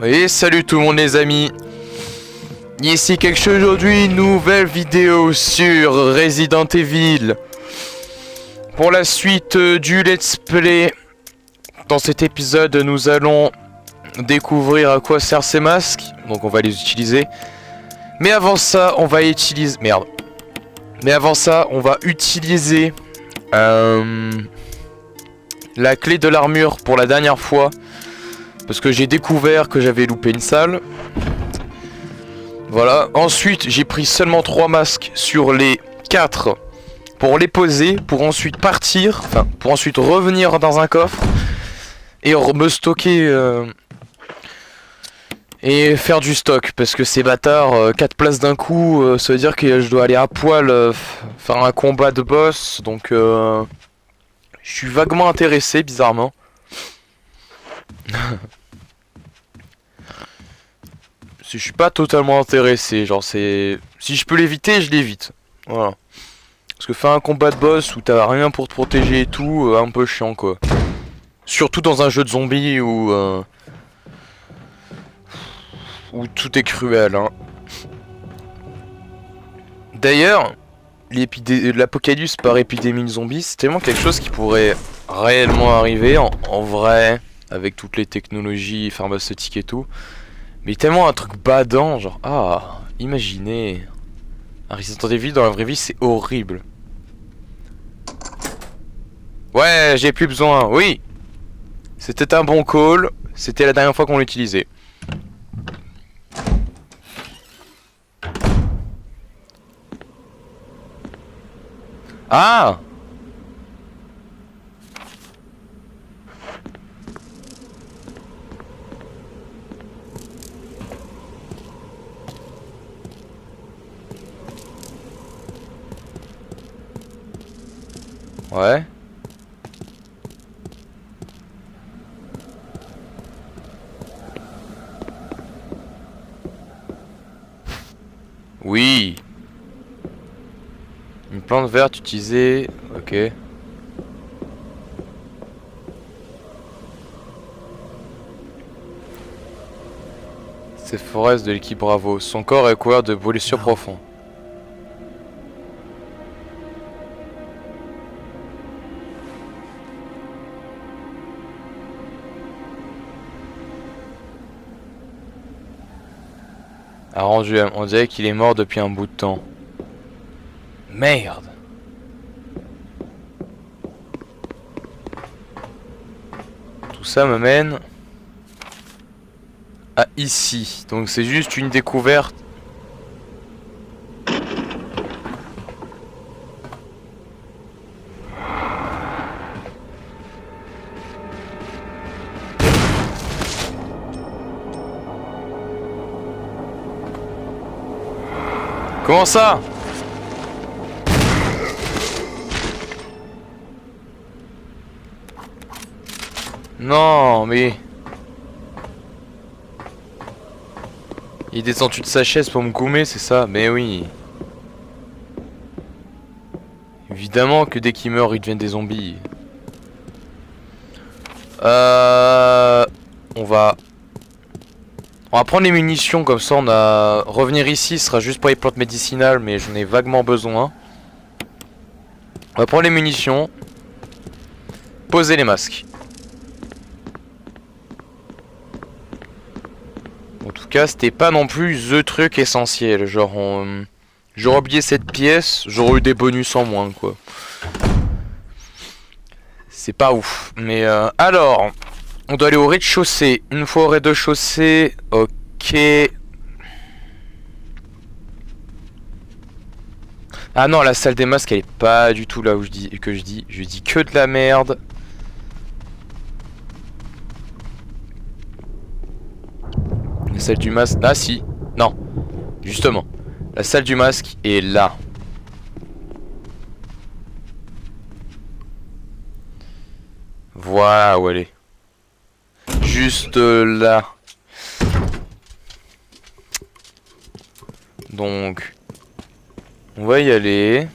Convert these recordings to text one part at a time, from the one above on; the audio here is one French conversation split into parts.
Et salut tout le monde les amis. Ici quelque chose aujourd'hui, nouvelle vidéo sur Resident Evil. Pour la suite du let's play. Dans cet épisode nous allons découvrir à quoi servent ces masques. Donc on va les utiliser. Mais avant ça on va utiliser... Merde. Mais avant ça on va utiliser la clé de l'armure pour la dernière fois. Parce que j'ai découvert que j'avais loupé une salle. Voilà. Ensuite, j'ai pris seulement 3 masques sur les 4 pour les poser, pour ensuite partir, enfin, pour ensuite revenir dans un coffre et me stocker et faire du stock. Parce que ces bâtards, 4 places d'un coup, ça veut dire que je dois aller à poil faire un combat de boss. Donc, je suis vaguement intéressé, bizarrement. Si je suis pas totalement intéressé, genre c'est... Si je peux l'éviter, je l'évite. Voilà. Parce que faire un combat de boss où t'as rien pour te protéger et tout, un peu chiant quoi. Surtout dans un jeu de zombies où tout est cruel hein. D'ailleurs, l'apocalypse par épidémie de zombies, c'est tellement quelque chose qui pourrait réellement arriver en vrai, avec toutes les technologies pharmaceutiques et tout. Mais tellement un truc badant, genre, ah, imaginez. Un Resident Evil dans la vraie vie, c'est horrible. Ouais, j'ai plus besoin, oui. C'était un bon call, c'était la dernière fois qu'on l'utilisait. Ah! Ouais. Oui. Une plante verte utilisée. Ok. C'est Forest de l'équipe Bravo. Son corps est couvert de blessures profondes. Arrange, on dirait qu'il est mort depuis un bout de temps. Merde. Tout ça me mène à ici. Donc c'est juste une découverte. Comment ça? Non, mais... Il est descendu de sa chaise pour me goumer, c'est ça? Mais oui. Évidemment que dès qu'il meurt, ils deviennent des zombies. On va prendre les munitions, comme ça on a... Revenir ici, ce sera juste pour les plantes médicinales, mais j'en ai vaguement besoin. On va prendre les munitions. Poser les masques. En tout cas, c'était pas non plus the truc essentiel. Genre, j'aurais oublié cette pièce, j'aurais eu des bonus en moins, quoi. C'est pas ouf. Mais alors, on doit aller au rez-de-chaussée. Une fois au rez-de-chaussée, ok. Ah non, la salle des masques, elle est pas du tout là où je dis que de la merde. La salle du masque, ah si, non, justement, la salle du masque est là. Voilà où elle est. Juste là. Donc, on va y aller.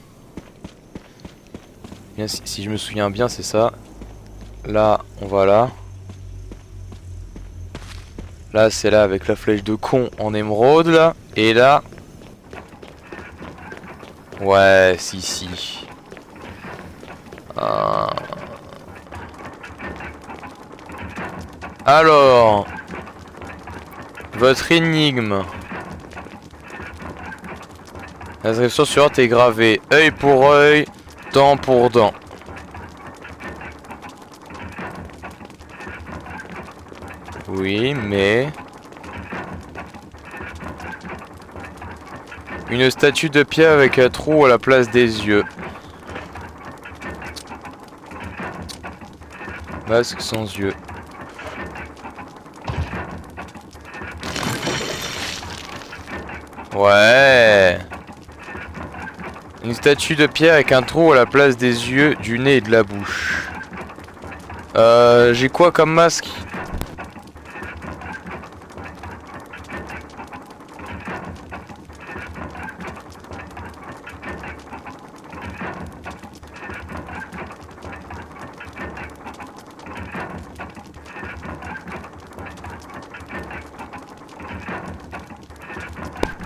Bien, si je me souviens bien, c'est ça. Là, on va là. Là, c'est là avec la flèche de con en émeraude, là. Et là... Ouais, si. Alors... Votre énigme. L'inscription suivante est gravée. Œil pour œil, dent pour dent. Oui, mais... Une statue de pierre avec un trou à la place des yeux. Masque sans yeux. Ouais. Une statue de pierre avec un trou à la place des yeux, du nez et de la bouche. J'ai quoi comme masque?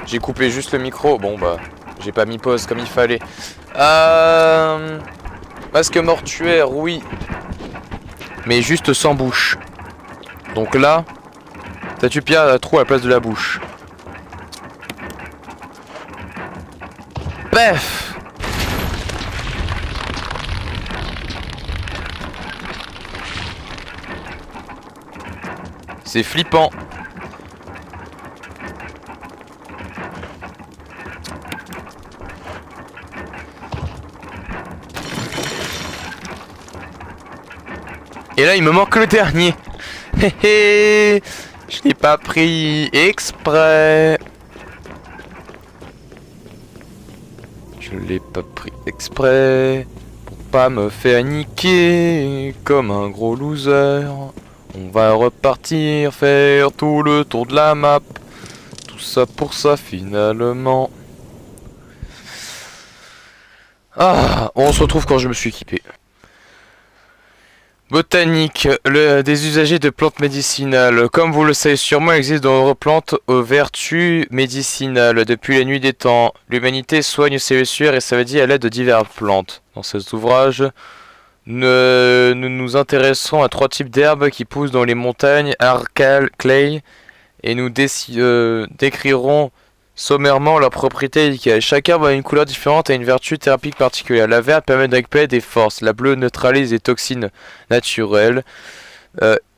J'ai coupé juste le micro, bon bah, j'ai pas mis pause comme il fallait. Masque mortuaire, oui. Mais juste sans bouche. Donc là, statue pierre à trou à la place de la bouche. Bref. C'est flippant. Et là il me manque le dernier. Hé, je l'ai pas pris exprès. Je l'ai pas pris exprès pour pas me faire niquer comme un gros loser. On va repartir faire tout le tour de la map. Tout ça pour ça finalement. Ah, on se retrouve quand je me suis équipé. Botanique, des usagers de plantes médicinales. Comme vous le savez sûrement, il existe de nombreuses plantes aux vertus médicinales. Depuis la nuit des temps, l'humanité soigne ses blessures et sa maladie à l'aide de diverses plantes. Dans cet ouvrage, nous nous intéressons à 3 types d'herbes qui poussent dans les montagnes, Arcal, Clay, et nous décrirons sommairement leurs propriétés. Chaque herbe a une couleur différente et une vertu thérapeutique particulière. La verte permet de récupérer des forces. La bleue neutralise les toxines naturelles.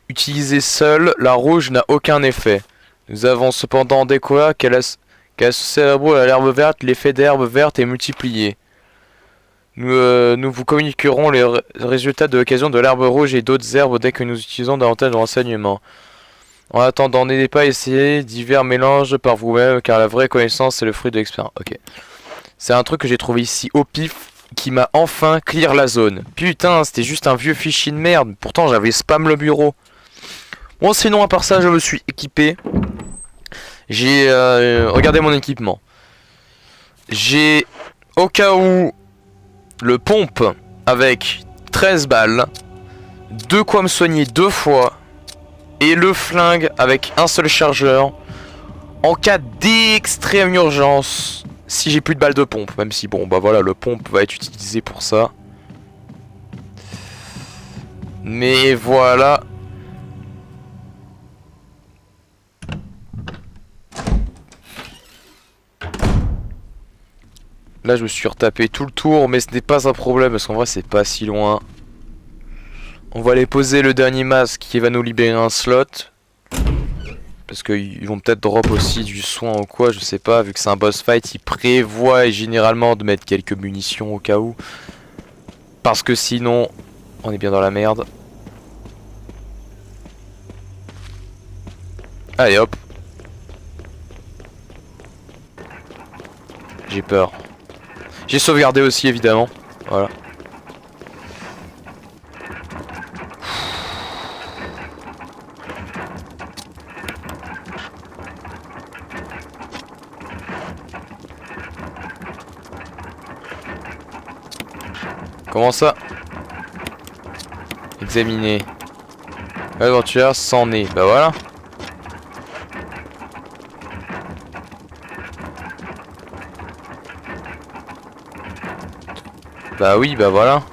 Utilisée seule, la rouge n'a aucun effet. Nous avons cependant découvert qu'elle associe à l'herbe verte, l'effet d'herbe verte est multiplié. Nous vous communiquerons les résultats de l'occasion de l'herbe rouge et d'autres herbes dès que nous utilisons davantage de renseignements. En attendant, n'hésitez pas à essayer divers mélanges par vous-même, car la vraie connaissance c'est le fruit de l'expérience. Ok. C'est un truc que j'ai trouvé ici au pif, qui m'a enfin clear la zone. Putain, c'était juste un vieux fichier de merde. Pourtant, j'avais spam le bureau. Bon, sinon, à part ça, je me suis équipé. J'ai regardé mon équipement. J'ai, au cas où, le pompe avec 13 balles. De quoi me soigner 2 fois. Et le flingue avec un seul chargeur en cas d'extrême urgence si j'ai plus de balles de pompe. Même si bon bah voilà, le pompe va être utilisé pour ça. Mais voilà. Là je me suis retapé tout le tour, mais ce n'est pas un problème parce qu'en vrai c'est pas si loin. On va aller poser le dernier masque qui va nous libérer un slot. Parce qu'ils vont peut-être drop aussi du soin ou quoi, je sais pas. Vu que c'est un boss fight, ils prévoient généralement de mettre quelques munitions au cas où. Parce que sinon, on est bien dans la merde. Allez hop. J'ai peur. J'ai sauvegardé aussi évidemment. Voilà. Comment ça? Examiner. L'aventure s'en est. Bah voilà. Bah oui, bah voilà.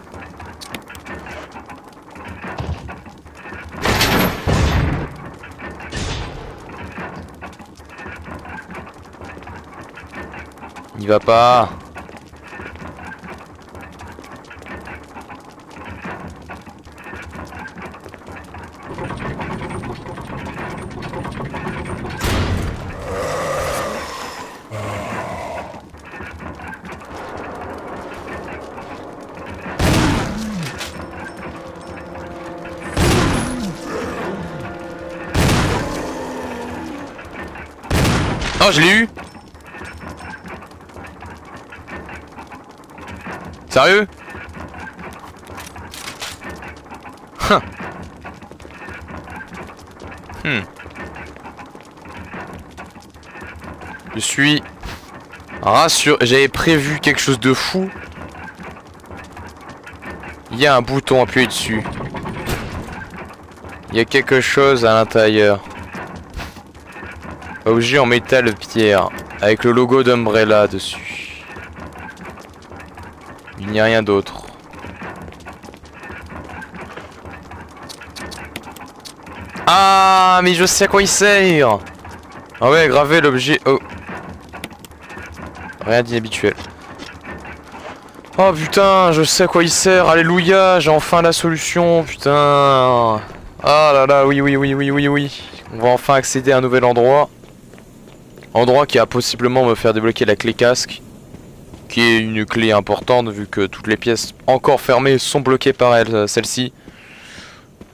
N'y va pas. Oh, je l'ai eu. Sérieux? Je suis rassuré. J'avais prévu quelque chose de fou. Il y a un bouton appuyé dessus. Il y a quelque chose à l'intérieur. Objet en métal pierre. Avec le logo d'Umbrella dessus. Il n'y a rien d'autre. Ah, mais je sais à quoi il sert. Ah ouais, graver l'objet. Oh. Rien d'inhabituel. Oh putain, je sais à quoi il sert. Alléluia, j'ai enfin la solution. Putain. Ah là là, oui, oui, oui, oui, oui, oui. On va enfin accéder à un nouvel endroit. Endroit qui va possiblement me faire débloquer la clé casque. Qui est une clé importante vu que toutes les pièces encore fermées sont bloquées par elle, celle-ci.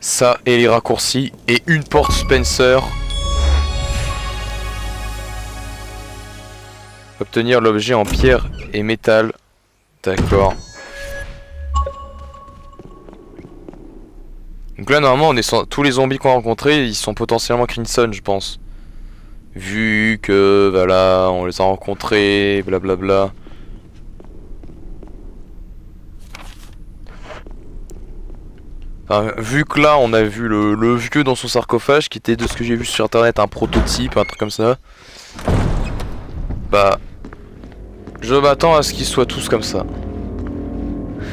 Ça et les raccourcis. Et une porte Spencer. Obtenir l'objet en pierre et métal. D'accord. Donc là normalement on est sans... tous les zombies qu'on a rencontrés ils sont potentiellement Crimson je pense. Vu que voilà on les a rencontrés blablabla. Enfin, vu que là on a vu le vieux dans son sarcophage qui était de ce que j'ai vu sur internet un prototype, un truc comme ça. Bah je m'attends à ce qu'ils soient tous comme ça.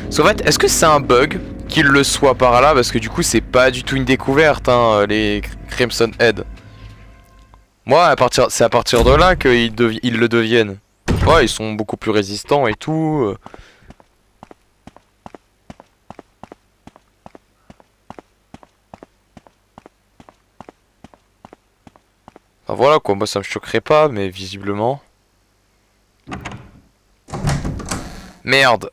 Parce qu'en fait, est-ce que c'est un bug qu'il le soit par là? Parce que du coup, c'est pas du tout une découverte, hein, les Crimson Head. Moi, c'est à partir de là qu'ils le deviennent. Ouais, ils sont beaucoup plus résistants et tout. Enfin, voilà quoi, moi ça me choquerait pas, mais visiblement... Merde.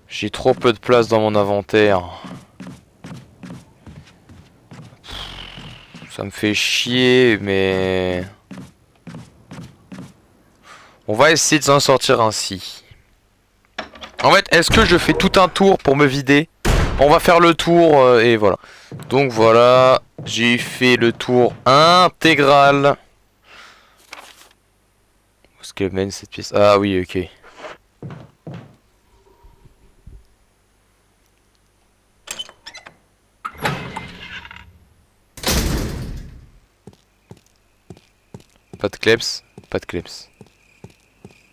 J'ai trop peu de place dans mon inventaire. Ça me fait chier, mais... On va essayer de s'en sortir ainsi. En fait, est-ce que je fais tout un tour pour me vider? On va faire le tour et voilà. Donc voilà, j'ai fait le tour intégral. Où est-ce qu'elle mène cette pièce? Ah oui, ok. Pas de kleps, pas de kleps.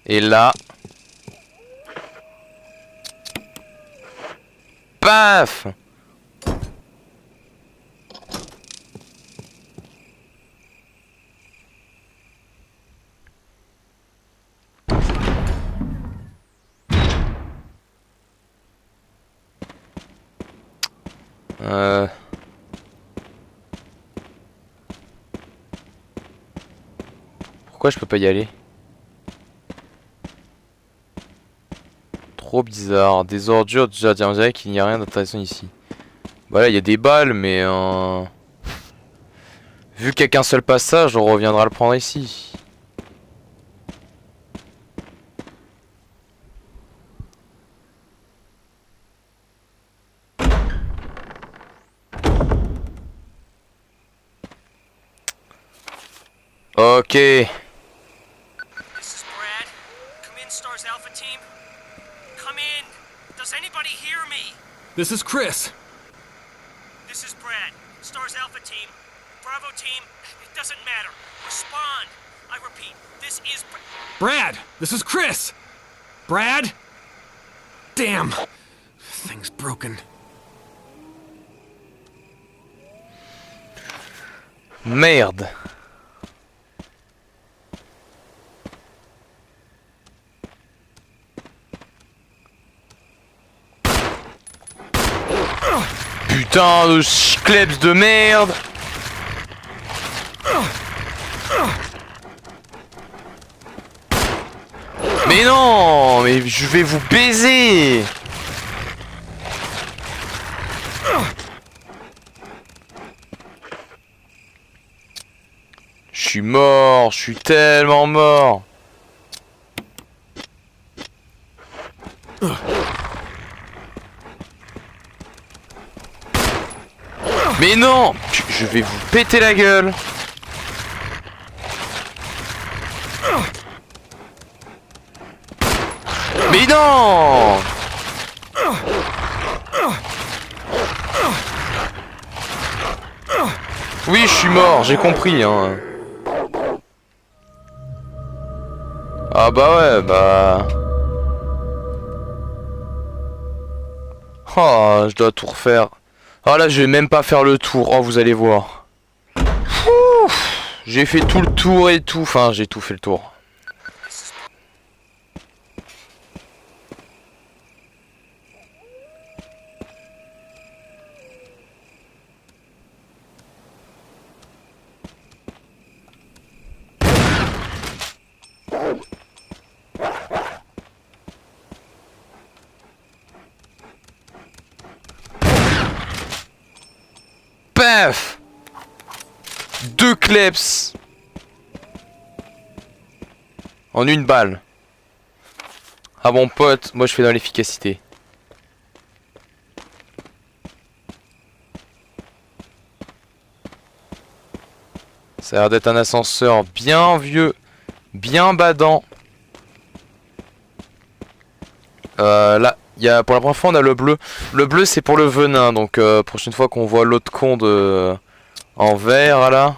Et là... Paf! Pourquoi je peux pas y aller? Trop bizarre. Des ordures, déjà, on dirait qu'il n'y a rien d'intéressant ici. Voilà, il y a des balles, mais... Vu qu'il n'y a qu'un seul passage, on reviendra le prendre ici. Ok. This is Brad. Come in, Stars Alpha Team. Come in. Does anybody hear me? This is Chris. This is Brad. Stars Alpha Team. Bravo Team. doesn't matter. Respond. I repeat, this is Brad, this is Chris. Brad? Damn. Thing's broken. Merde. Putain de schkleps de merde. Mais non, mais je vais vous baiser. Je suis mort, je suis tellement mort. Mais non, je vais vous péter la gueule. Mais non. Oui, je suis mort, j'ai compris, hein. Ah bah ouais, bah... Oh, je dois tout refaire. Ah là, je vais même pas faire le tour. Oh, vous allez voir. J'ai fait tout le tour et tout. Enfin, j'ai tout fait le tour. Paf! 2 kleps en une balle. Ah bon pote, moi je fais dans l'efficacité. Ça a l'air d'être un ascenseur bien vieux, bien badant. Là, pour la première fois on a le bleu. Le bleu c'est pour le venin, donc prochaine fois qu'on voit l'autre con en vert là.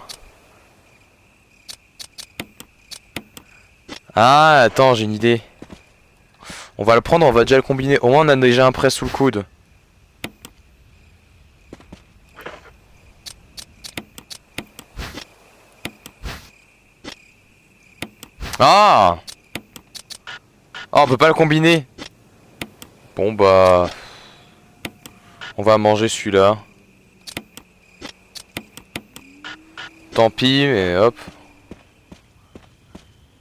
Ah attends, j'ai une idée. On va le prendre, on va déjà le combiner. Au moins on a déjà un prêt sous le coude. Ah! Ah, on peut pas le combiner. Bon bah... On va manger celui-là. Tant pis, mais hop.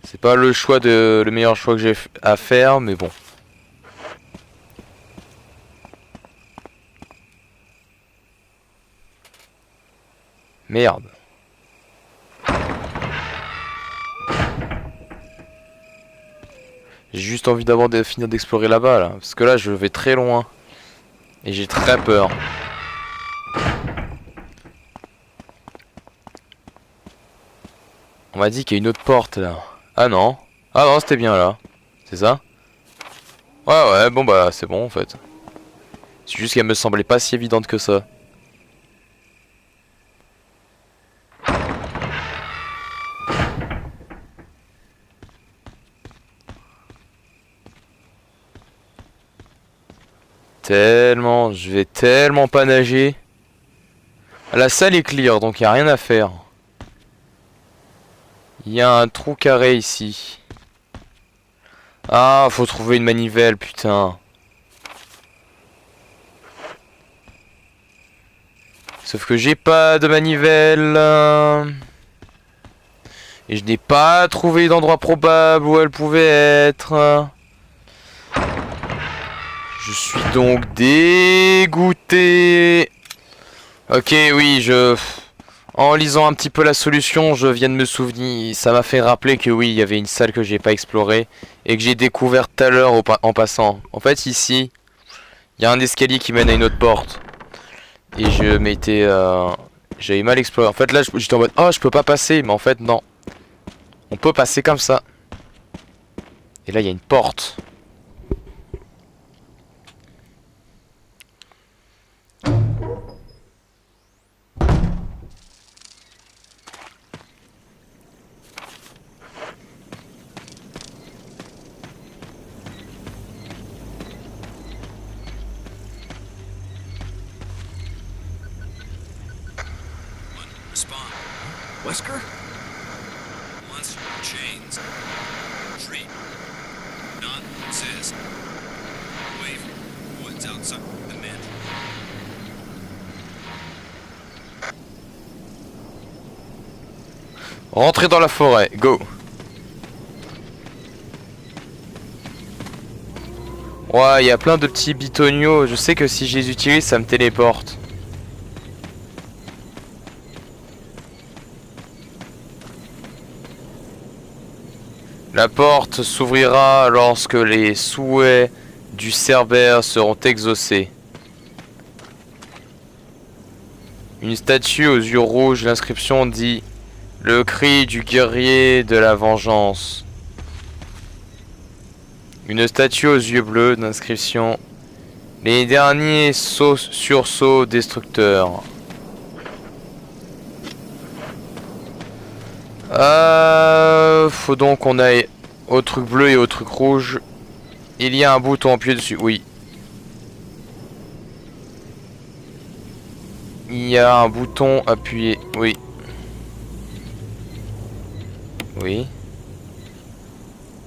C'est pas le meilleur choix que j'ai à faire, mais bon. Merde. J'ai juste envie d'abord de finir d'explorer là-bas, là. Parce que là, je vais très loin. Et j'ai très peur. On m'a dit qu'il y a une autre porte, là. Ah non. Ah non, c'était bien là. C'est ça? Ouais, ouais, bon bah, c'est bon, en fait. C'est juste qu'elle me semblait pas si évidente que ça. Tellement, je vais tellement pas nager. La salle est clear, donc il n'y a rien à faire. Il y a un trou carré ici. Ah, faut trouver une manivelle, putain. Sauf que j'ai pas de manivelle. Et je n'ai pas trouvé d'endroit probable où elle pouvait être. Je suis donc dégoûté. Ok, oui, en lisant un petit peu la solution, je viens de me souvenir. Ça m'a fait rappeler que oui, il y avait une salle que j'ai pas explorée et que j'ai découvert tout à l'heure en passant. En fait, ici, il y a un escalier qui mène à une autre porte. Et j'avais mal exploré. En fait, là, j'étais en mode, oh, je peux pas passer. Mais en fait, non. On peut passer comme ça. Et là, il y a une porte. Respond. Wesker? Monster chains. Treat. Not exist. Wave. Woods outside the mansion. Rentrez dans la forêt, go. Ouais, il y a plein de petits bitoniaux. Je sais que si je les utilise, ça me téléporte. La porte s'ouvrira lorsque les souhaits du Cerbère seront exaucés. Une statue aux yeux rouges, l'inscription dit « Le cri du guerrier de la vengeance ». Une statue aux yeux bleus d'inscription « Les derniers sursauts destructeurs ». Faut donc qu'on aille au truc bleu et au truc rouge. Il y a un bouton appuyé dessus, oui. Il y a un bouton appuyé, oui. Oui.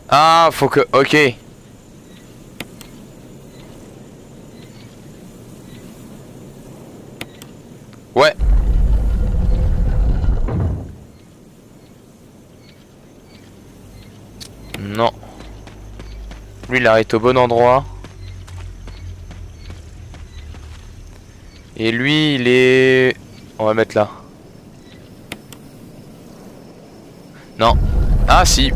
Ah, faut que... Ok. Ouais. Non. Lui, il arrête au bon endroit. Et lui, il est... On va mettre là. Non. Ah, si.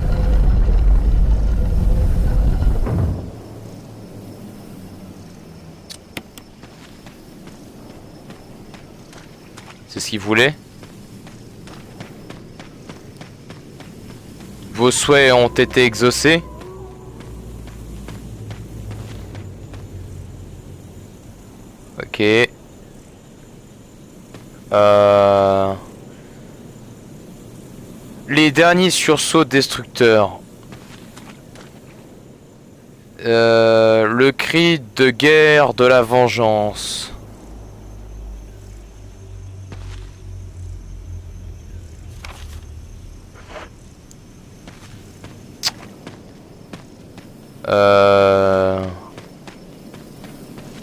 C'est ce qu'il voulait. Vos souhaits ont été exaucés. Ok. Les derniers sursauts destructeurs. Le cri de guerre de la vengeance.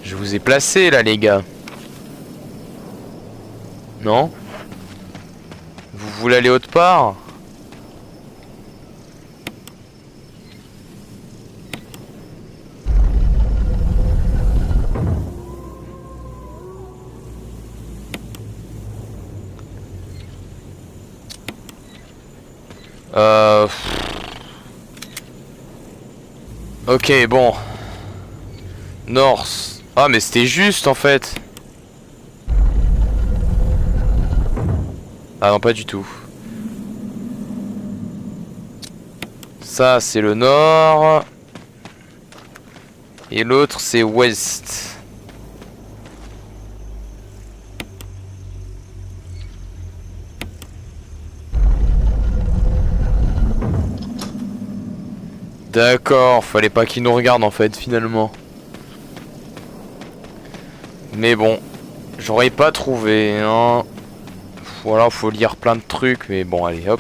Je vous ai placé là, les gars. Non? Vous voulez aller autre part? Ok, bon. North. Ah, mais c'était juste en fait. Ah non, pas du tout. Ça, c'est le nord. Et l'autre, c'est ouest. D'accord, fallait pas qu'il nous regarde en fait, finalement. Mais bon, j'aurais pas trouvé, hein. Voilà, faut lire plein de trucs, mais bon, allez, hop.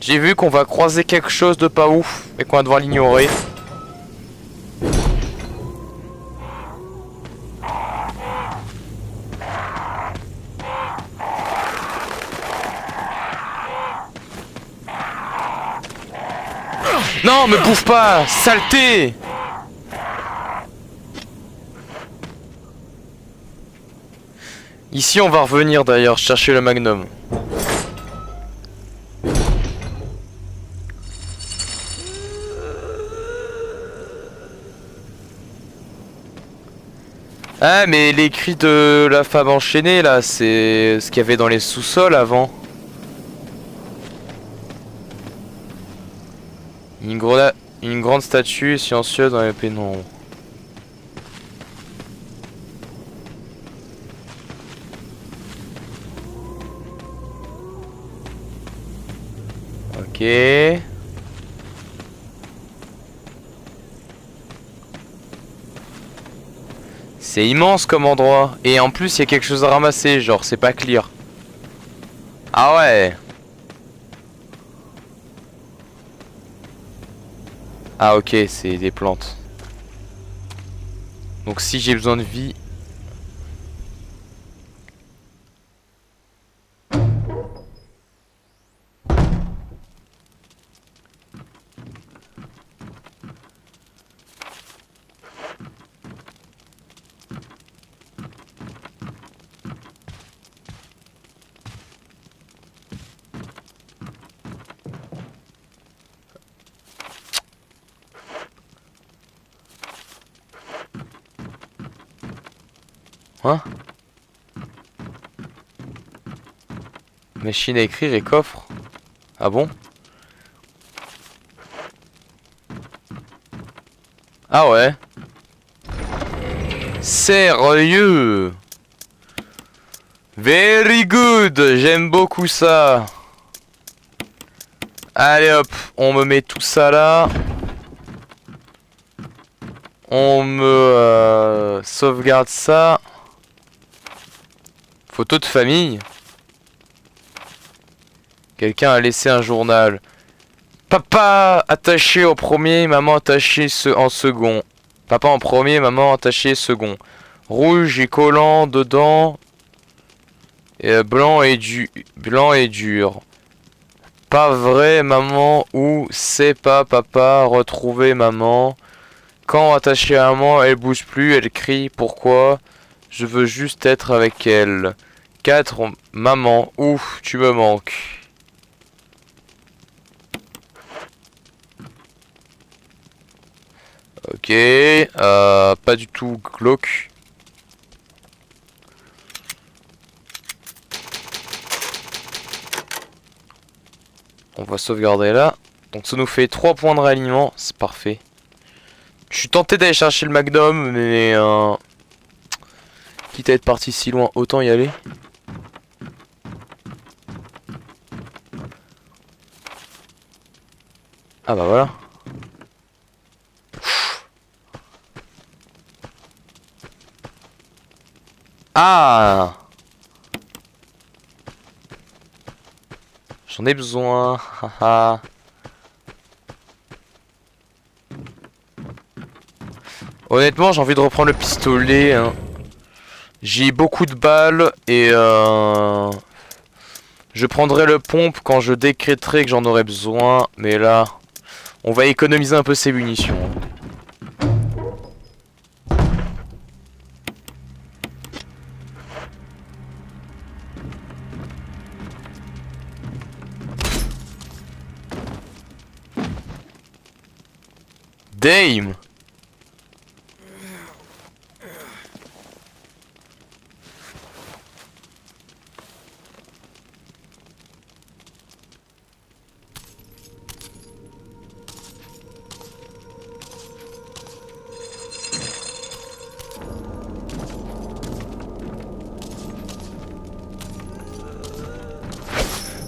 J'ai vu qu'on va croiser quelque chose de pas ouf et qu'on va devoir l'ignorer. Non, me bouffe pas, saleté! Ici, on va revenir d'ailleurs chercher le magnum. Ah, mais les cris de la femme enchaînée, là, c'est ce qu'il y avait dans les sous-sols avant. Une grande statue silencieuse dans les pénombres. Ok. C'est immense comme endroit. Et en plus, il y a quelque chose à ramasser. Genre, c'est pas clear. Ah ouais. Ah ok, c'est des plantes. Donc si j'ai besoin de vie... Hein? Machine à écrire et coffre. Ah bon? Ah ouais. Sérieux? Very good. J'aime beaucoup ça. Allez hop, on me met tout ça là. On me sauvegarde ça. Photo de famille. Quelqu'un a laissé un journal. Papa attaché au premier, maman attachée en second. Papa en premier, maman attachée second. Rouge et collant dedans. Et blanc et dur. Pas vrai maman, ou c'est pas papa, retrouver maman. Quand attachée à maman, elle bouge plus, elle crie. Pourquoi? Je veux juste être avec elle. 4. Maman, ouf, tu me manques. Ok, pas du tout glauque. On va sauvegarder là. Donc ça nous fait 3 points de réalignement, c'est parfait. Je suis tenté d'aller chercher le Magnum, mais quitte à être parti si loin, autant y aller. Ah bah voilà. Ah! J'en ai besoin. Haha. Honnêtement, j'ai envie de reprendre le pistolet. Hein. J'ai beaucoup de balles et je prendrai le pompe quand je décréterai que j'en aurai besoin. Mais là, on va économiser un peu ses munitions. Damn!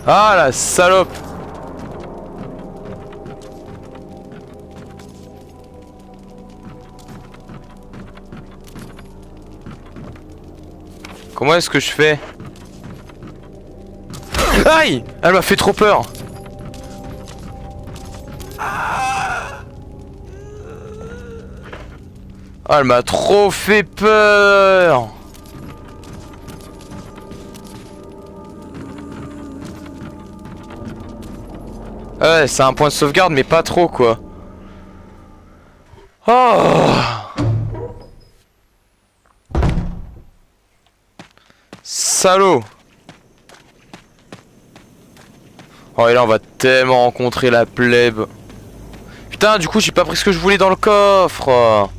Ah la salope! Comment est-ce que je fais? Aïe! Elle m'a fait trop peur! Ah, elle m'a trop fait peur! Ouais, c'est un point de sauvegarde, mais pas trop quoi. Oh! Salaud! Oh, et là, on va tellement rencontrer la plèbe. Putain, du coup, j'ai pas pris ce que je voulais dans le coffre.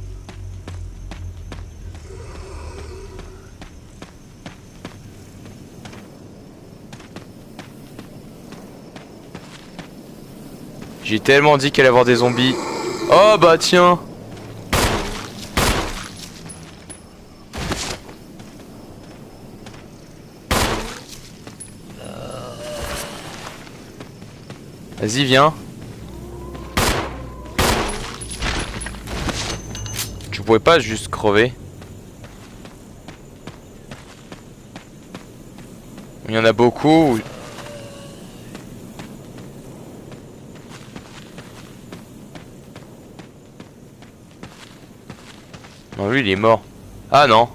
J'ai tellement dit qu'il allait y avoir des zombies. Oh bah tiens. Vas-y, viens. Tu pouvais pas juste crever. Il y en a beaucoup. Non, lui il est mort. Ah non.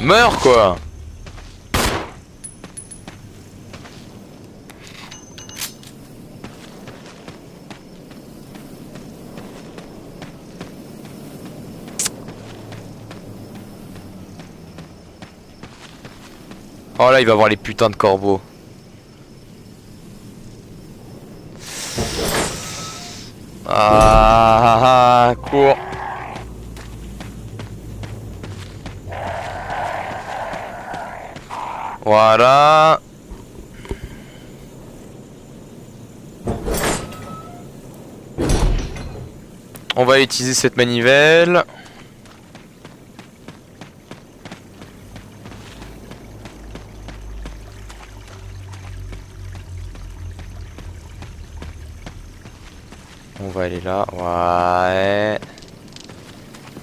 Meurs quoi. Oh là il va voir les putains de corbeaux. Cours. Voilà. On va utiliser cette manivelle. On va aller là. Ouais.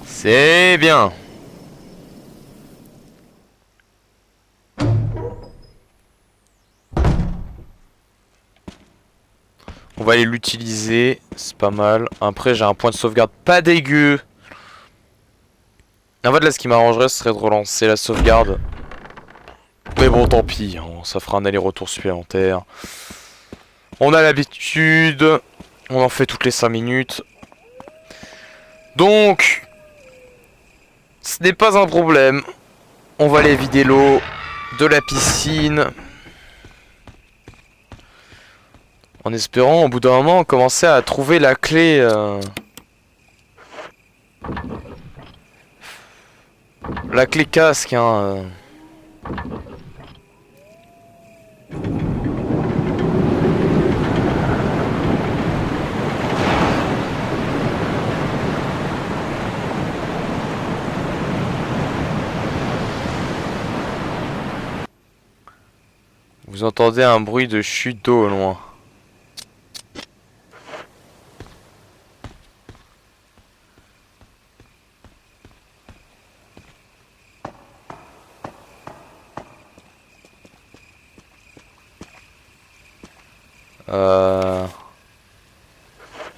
C'est bien. On va aller l'utiliser, c'est pas mal. Après j'ai un point de sauvegarde pas dégueu. En fait là ce qui m'arrangerait ce serait de relancer la sauvegarde. Mais bon tant pis, hein, ça fera un aller-retour supplémentaire. On a l'habitude, on en fait toutes les 5 minutes. Donc, ce n'est pas un problème. On va aller vider l'eau de la piscine. En espérant au bout d'un moment commencer à trouver la clé la clé casque hein. Vous entendez un bruit de chute d'eau au loin.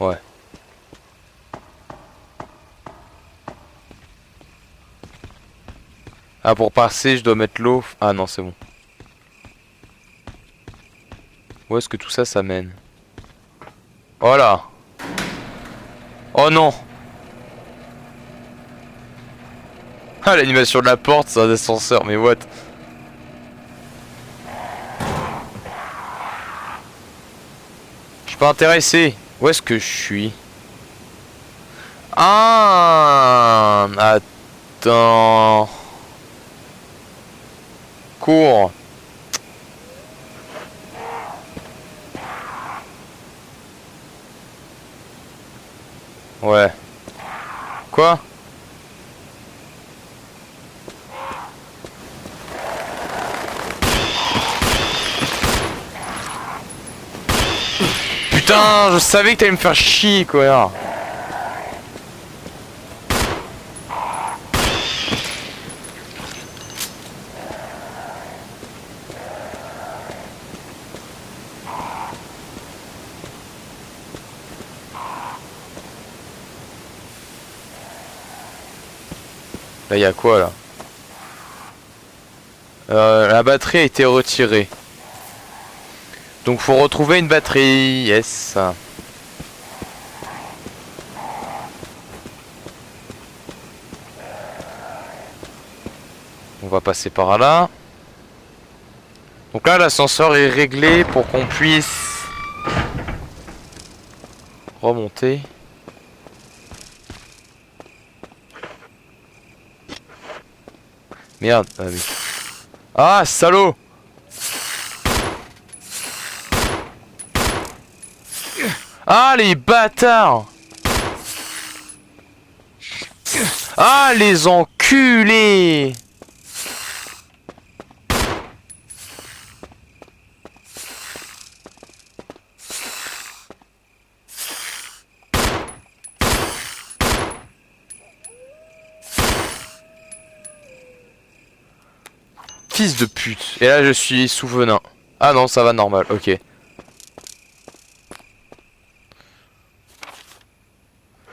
Ouais. Ah, pour passer, je dois mettre l'eau. Ah non, c'est bon. Où est-ce que tout ça, ça mène? Oh là! Oh non! Ah, l'animation de la porte, c'est un ascenseur, mais what? Je suis pas intéressé. Où est-ce que je suis? Ah! Attends. Cours. Ouais. Quoi? Putain, je savais que t'allais me faire chier, quoi. Là, y a quoi, là? La batterie a été retirée. Donc, faut retrouver une batterie. Yes. On va passer par là. Donc là, l'ascenseur est réglé pour qu'on puisse remonter. Merde. Ah oui. Ah, salaud! Ah, les bâtards! Ah, les enculés! fils de pute. Et là, je suis sous venin. Ah non, ça va normal, ok.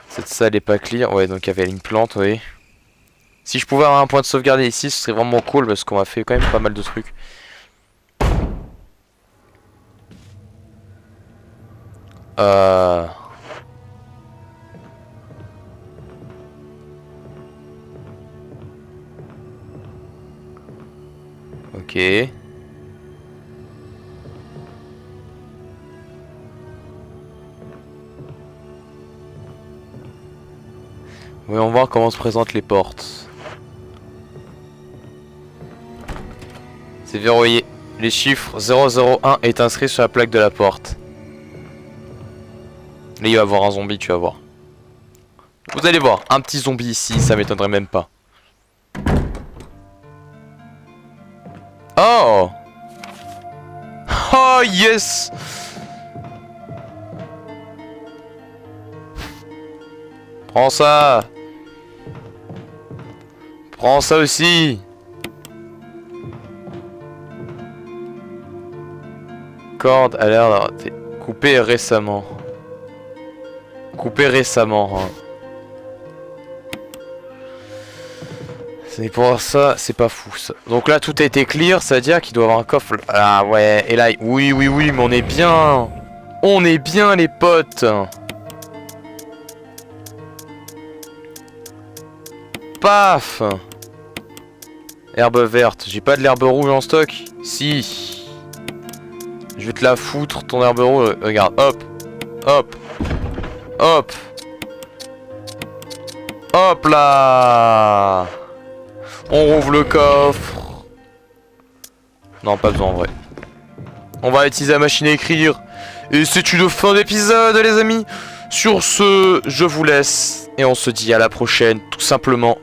Cette salle est pas clear. Ouais, donc il y avait une plante, oui. Si je pouvais avoir un point de sauvegarde ici, ce serait vraiment cool parce qu'on a fait quand même pas mal de trucs. Ok. Voyons voir comment se présentent les portes. C'est verrouillé. Les chiffres 001 est inscrit sur la plaque de la porte. Là il va y avoir un zombie, tu vas voir. Vous allez voir, un petit zombie ici, ça m'étonnerait même pas. Oh! Oh yes! Prends ça! Prends ça aussi! Corde a l'air d'avoir été coupée récemment. Coupée récemment. Hein. C'est pour ça, c'est pas fou ça. Donc là tout a été clear, ça veut dire qu'il doit y avoir un coffre. Ah ouais, et là, oui, mais on est bien. On est bien les potes. Paf. Herbe verte, j'ai pas de l'herbe rouge en stock. Si. Je vais te la foutre ton herbe rouge, regarde, hop. Hop. Hop. Hop là. On rouvre le coffre. Non, pas besoin en vrai. On va utiliser la machine à écrire. Et c'est une fin d'épisode les amis. Sur ce, je vous laisse. Et on se dit à la prochaine, tout simplement.